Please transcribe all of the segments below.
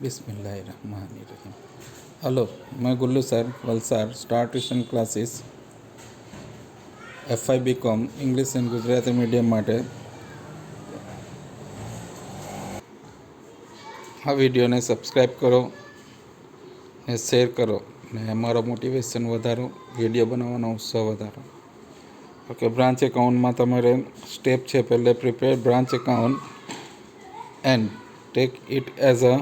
बिस्मिल्लाहिर्रहमानिर्रहीम। हेलो, मैं Gullu sir Valsad star tuition classes FI BCom English and Gujarati medium માટે આ વિડીયોને સબસ્ક્રાઈબ કરો ને શેર કરો ને અમારો મોટિવેશન વધારો, વિડીયો બનાવવાનો ઉત્સાહ વધારો. ઓકે, બ્રાન્ચ એકાઉન્ટમાં તમારે સ્ટેપ છે પહેલે prepare branch account and take it as a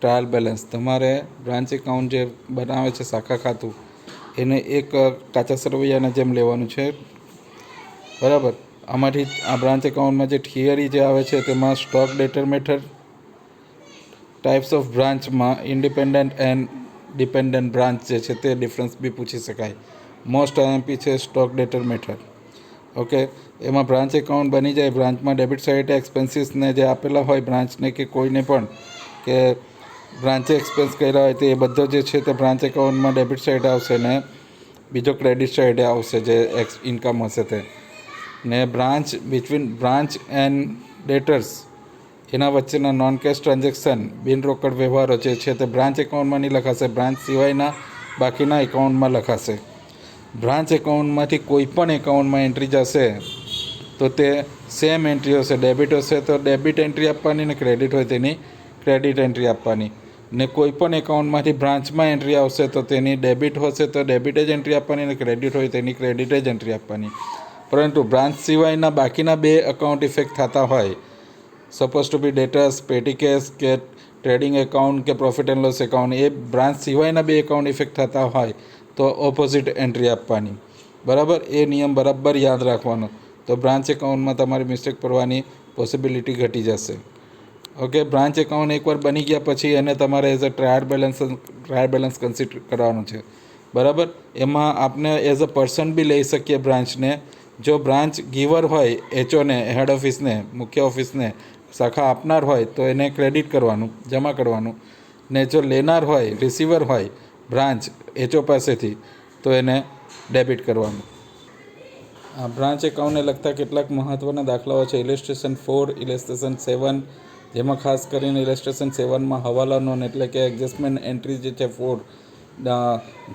trial balance. તમારે બ્રાન્ચ એકાઉન્ટ જે બનાવે છે શાખા ખાતું એને એક કાચા સરવૈયાના જેમ લેવાનું છે, બરાબર. આમાંથી આ બ્રાન્ચ એકાઉન્ટમાં જે થિયરી જે આવે છે તેમાં stock debtor method, types of બ્રાન્ચમાં ઇન્ડિપેન્ડન્ટ એન્ડ ડિપેન્ડન્ટ બ્રાન્ચ જે છે તે ડિફરન્સ બી પૂછી શકાય. મોસ્ટ IMP છે સ્ટોક ડેટર મેથડ. ઓકે, એમાં બ્રાન્ચ એકાઉન્ટ બની જાય. બ્રાન્ચમાં ડેબિટ સાઇડ એક્સપેન્સીસને જે આપેલા હોય બ્રાન્ચને કે કોઈને પણ કે બ્રાન્ચે એક્સપેન્સ કર્યા હોય તો એ બધો જે છે તે બ્રાન્ચ એકાઉન્ટમાં ડેબિટ સાઇડ આવશે ને બીજો ક્રેડિટ સાઇડે આવશે જે ઇન્કમ હશે તે. ને બ્રાન્ચ બિટવીન બ્રાન્ચ એન્ડ ડેટર્સ એના વચ્ચેના નોન કેશ ટ્રાન્ઝેક્શન, બિન રોકડ વ્યવહારો જે છે તે બ્રાન્ચ એકાઉન્ટમાં નહીં લખાશે, બ્રાન્ચ સિવાયના બાકીના એકાઉન્ટમાં લખાશે. બ્રાન્ચ એકાઉન્ટમાંથી કોઈ પણ એકાઉન્ટમાં એન્ટ્રી જશે તો તે સેમ એન્ટ્રી હશે. ડેબિટ હશે તો ડેબિટ એન્ટ્રી આપવાની ને ક્રેડિટ હોય તેની ક્રેડિટ એન્ટ્રી આપવાની. ને કોઈ પણ એકાઉન્ટમાંથી બ્રાન્ચમાં એન્ટ્રી આવશે તો તેની ડેબિટ હશે તો ડેબિટ જ એન્ટ્રી આપવાની ને ક્રેડિટ હોય તેની ક્રેડિટ જ એન્ટ્રી આપવાની. પરંતુ બ્રાન્ચ સિવાયના બાકીના બે એકાઉન્ટ ઇફેક્ટ થતા હોય, સપોઝ ટુ બી ડેટર્સ, પેટી કેશ કે ટ્રેડિંગ એકાઉન્ટ કે profit and loss account, A branch સિવાયના બે એકાઉન્ટ ઇફેક્ટ થતા હોય તો ઓપોઝિટ એન્ટ્રી આપવાની, બરાબર. એ નિયમ બરાબર યાદ રાખવાનો. તો બ્રાન્ચ એકાઉન્ટમાં તમારી મિસ્ટેક પડવાની પોસિબિલિટી ઘટી જશે. ઓકે, બ્રાન્ચ એકાઉન્ટ એકવાર બની ગયા પછી એને તમારે as a trial balance consider કરવાનું છે, બરાબર. એમાં આપણે એઝ અ પર્સન બી લઈ શકીએ બ્રાન્ચને. જો બ્રાન્ચ ગીવર હોય, HOને, હેડ ઓફિસને, મુખ્ય ઓફિસને શાખા આપનાર હોય તો એને ક્રેડિટ કરવાનું, જમા કરવાનું. ને જો લેનાર હોય, રિસીવર હોય બ્રાન્ચ HO પાસેથી તો એને ડેબિટ કરવાનું. આ બ્રાન્ચ એકાઉન્ટને લગતા કેટલાક મહત્ત્વના દાખલાઓ છે. ઇલેસ્ટ્રેશન 4, ઇલેસ્ટ્રેશન 7, જેમાં ખાસ કરીને ઇલેસ્ટ્રેશન 7માં હવાલા નોન એટલે કે એડજસ્ટમેન્ટ એન્ટ્રી જે છે 4,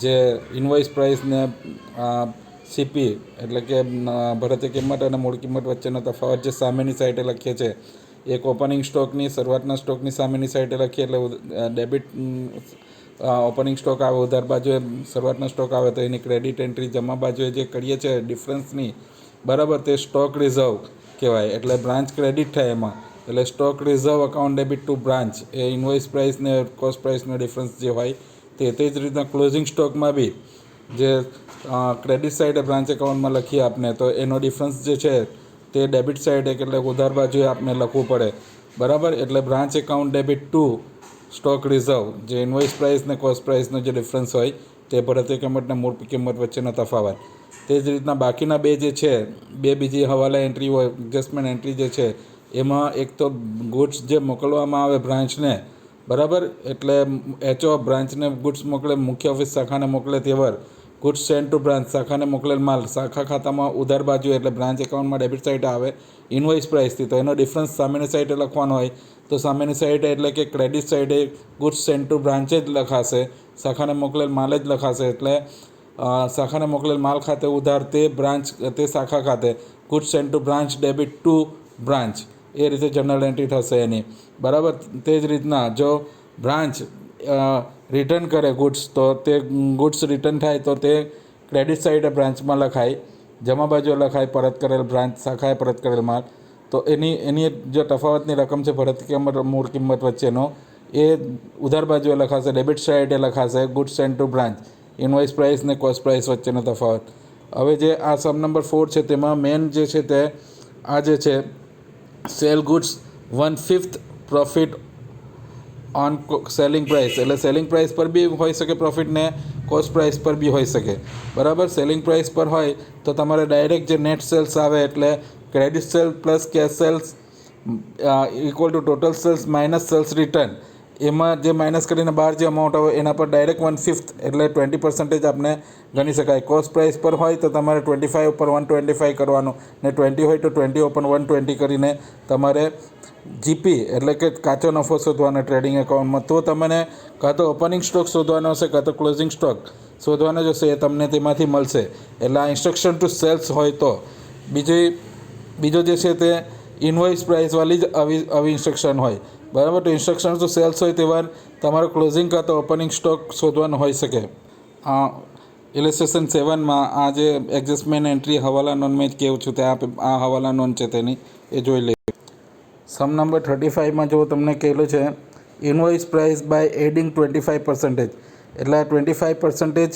જે ઇન્વોઇસ પ્રાઇસ ને CP એટલે કે ભરતીય કિંમત અને મૂળ કિંમત વચ્ચેનો તફાવત જે સામેની સાઈડે લખીએ છીએ, એક ઓપનિંગ સ્ટોકની શરૂઆતના સ્ટોકની સામેની સાઈડે લખીએ એટલે ડેબિટ ઓપનિંગ સ્ટોક આવે, ઉધાર બાજુએ શરૂઆતનો સ્ટોક આવે તો એની ક્રેડિટ એન્ટ્રી જમા બાજુએ જે કરીએ છીએ ડિફરન્સની, બરાબર, તે સ્ટોક રિઝર્વ કહેવાય. એટલે બ્રાન્ચ ક્રેડિટ થાય એમાં. એટલે stock reserve account debit to branch A invoice price ને કોસ્ટ પ્રાઇસનો ડિફરન્સ જે હોય તે જ રીતના ક્લોઝિંગ સ્ટોકમાં બી જે ક્રેડિટ સાઇડે બ્રાન્ચ એકાઉન્ટમાં લખીએ આપણે તો એનો ડિફરન્સ જે છે તે ડેબિટ સાઇડે એટલે ઉધાર બાજુએ આપણે લખવું પડે, બરાબર. એટલે branch account debit to stock reserve જે ઇન્વોઇસ પ્રાઇસ ને કોસ્ટ પ્રાઇસનો જે ડિફરન્સ હોય તે ભરતીય કિંમતના મૂળ કિંમત વચ્ચેનો તફાવત. તે જ રીતના બાકીના બે જે છે, બે બીજી હવાલા એન્ટ્રી હોય, એડજસ્ટમેન્ટ એન્ટ્રી જે છે એમાં એક તો ગુડ્સ જે મોકલવામાં આવે બ્રાન્ચને, બરાબર. એટલે HO બ્રાન્ચને ગુડ્સ મોકલે, મુખ્ય ઓફિસ શાખાને મોકલે Tevar goods send to branch, શાખાને મોકલેલ માલ શાખા ખાતામાં ઉધાર બાજુ એટલે બ્રાન્ચ એકાઉન્ટમાં ડેબિટ સાઇડ આવે ઇન્વોઇસ પ્રાઇસથી, તો એનો ડિફરન્સ સામેની સાઈડે લખવાનો હોય. તો સામેની સાઈડે એટલે કે ક્રેડિટ સાઇડે ગુડ્સ સેન્ડ ટુ બ્રાન્ચ જ લખાશે, શાખાને મોકલેલ માલ જ લખાશે. એટલે શાખાને મોકલેલ માલ ખાતે ઉધાર તે બ્રાન્ચ તે શાખા ખાતે goods send to branch debit to branch, એ રીતે જનરલ એન્ટ્રી થશે એની, બરાબર. તે જ રીતના જો બ્રાન્ચ રિટર્ન કરે ગુડ્સ તો તે ગુડ્સ રિટર્ન થાય તો તે ક્રેડિટ સાઇડે બ્રાન્ચમાં લખાય, જમા બાજુ લખાય પરત કરેલ બ્રાન્ચ શાખાએ પરત કરેલ માલ. તો એની જે તફાવતની રકમ છે ભરતીય કિંમત મૂળ કિંમત વચ્ચેનો એ ઉધાર બાજુએ લખાશે, ડેબિટ સાઇડે લખાશે goods send to branch, invoice price ને કોસ્ટ પ્રાઇસ વચ્ચેનો તફાવત. હવે જે આ સમ નંબર 4 છે તેમાં મેન જે છે તે આ જે છે cell goods 1/5 profit on selling price, એટલે સેલિંગ પ્રાઇસ પર બી હોઈ શકે પ્રોફિટ ને કોસ્ટ પ્રાઇસ પર બી હોઈ શકે, બરાબર. સેલિંગ પ્રાઇસ પર હોય તો તમારે ડાયરેક્ટ જે નેટ સેલ્સ આવે એટલે credit sale plus cash sales equal to total sales minus sales return, એમાં જે માઇનસ કરીને બહાર જે અમાઉન્ટ આવે એના પર ડાયરેક્ટ 1/5 એટલે 20% આપણે ગણી શકાય. કોસ્ટ પ્રાઇસ પર હોય તો તમારે 25 ઉપર 125 કરવાનું, ને 20 હોય તો 20 ઉપર 120 કરીને તમારે જીપી એટલે કે કાચો નફો શોધવાનો ટ્રેડિંગ એકાઉન્ટમાં. તો તમને કાં તો ઓપનિંગ સ્ટોક શોધવાનો હશે કાં તો ક્લોઝિંગ સ્ટોક શોધવાનો જ હશે, એ તમને તેમાંથી મળશે. એટલે આ ઇન્સ્ટ્રક્શન ટુ સેલ્સ હોય તો. બીજો જે છે તે ઇન્વોઇસ પ્રાઇસવાળી જ આવી ઇન્સ્ટ્રક્શન હોય, બરાબર. તો ઇન્સ્ટ્રક્શન ટુ સેલ્સ હોય તેવા તમારો ક્લોઝિંગ કાં તો ઓપનિંગ સ્ટોક શોધવાનો હોઈ શકે. ઇલિસ્ટ્રેશન 7માં આ જે એડજસ્ટમેન્ટ એન્ટ્રી હવાલા નોંધ મેં જ કહું છું, તે આ હવાલા નોંધ છે તેની એ જોઈ લે. સમ નંબર 35માં જો તમને કહેલું છે ઇન્વોઇસ પ્રાઇસ બાય એડિંગ 25%, એટલે 25%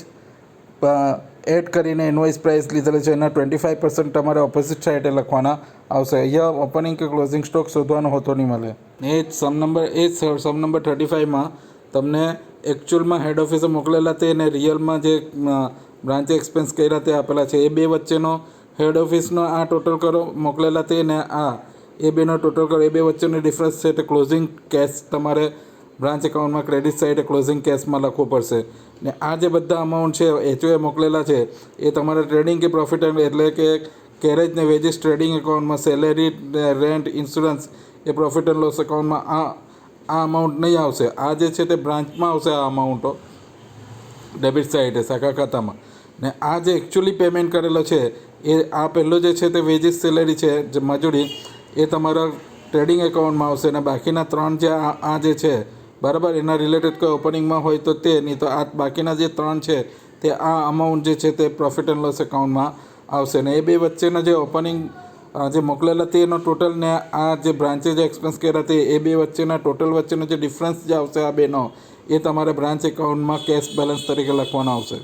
એડ કરીને ઇન્વોઇસ પ્રાઇસ લીધેલી છે, એના 25% તમારે ઓપોઝિટ સાઇડે લખવાના આવશે. અહીંયા ઓપનિંગ કે ક્લોઝિંગ સ્ટોક શોધવાનો હોતો નહીં મળે. એ જ સમ નંબર 35માં તમને એકચ્યુઅલમાં હેડ ઓફિસે મોકલેલા તે અને રિયલમાં જે બ્રાન્ચ એક્સપેન્સ કર્યા તે આપેલા છે, એ બે વચ્ચેનો હેડ ઓફિસનો આ ટોટલ કરો મોકલેલા તે ને એ બેનો ટોટલ કરો, એ બે વચ્ચેનો ડિફરન્સ છે તે ક્લોઝિંગ કેશ તમારે બ્રાન્ચ એકાઉન્ટમાં ક્રેડિટ સાઇડે ક્લોઝિંગ કેશમાં લખવું પડશે. ને આ જે બધા અમાઉન્ટ છે એચઓએ મોકલેલા છે એ તમારે ટ્રેડિંગ કે પ્રોફિટ એટલે કે કેરેજ ને વેજીસ ટ્રેડિંગ એકાઉન્ટમાં, salary, rent, insurance A profit and loss એકાઉન્ટમાં આ અમાઉન્ટ નહીં આવશે. આ જે છે તે બ્રાન્ચમાં આવશે આ અમાઉન્ટો ડેબિટ સાઇડે શાખા ખાતામાં. ને આ જે એકચ્યુઅલી પેમેન્ટ કરેલો છે એ આ પહેલો જે છે તે વેજીસ સેલેરી છે જે મજૂરી એ તમારા ટ્રેડિંગ એકાઉન્ટમાં આવશે. અને બાકીના 3 જે આ જે છે બરાબર એના રિલેટેડ કોઈ ઓપનિંગમાં હોય તો તે, નહીં તો આ બાકીના જે 3 છે તે આ અમાઉન્ટ જે છે તે પ્રોફિટ એન્ડ લોસ એકાઉન્ટમાં આવશે. ને એ બે વચ્ચેના જે ઓપનિંગ જે મોકલેલા તેનો ટોટલ ને આ જે બ્રાન્ચે જે એક્સપેન્સ કર્યા તે એ બે વચ્ચેના ટોટલ વચ્ચેનો જે ડિફરન્સ જે આવશે આ બેનો એ તમારે બ્રાન્ચ એકાઉન્ટમાં કેશ બેલેન્સ તરીકે લખવાનો આવશે.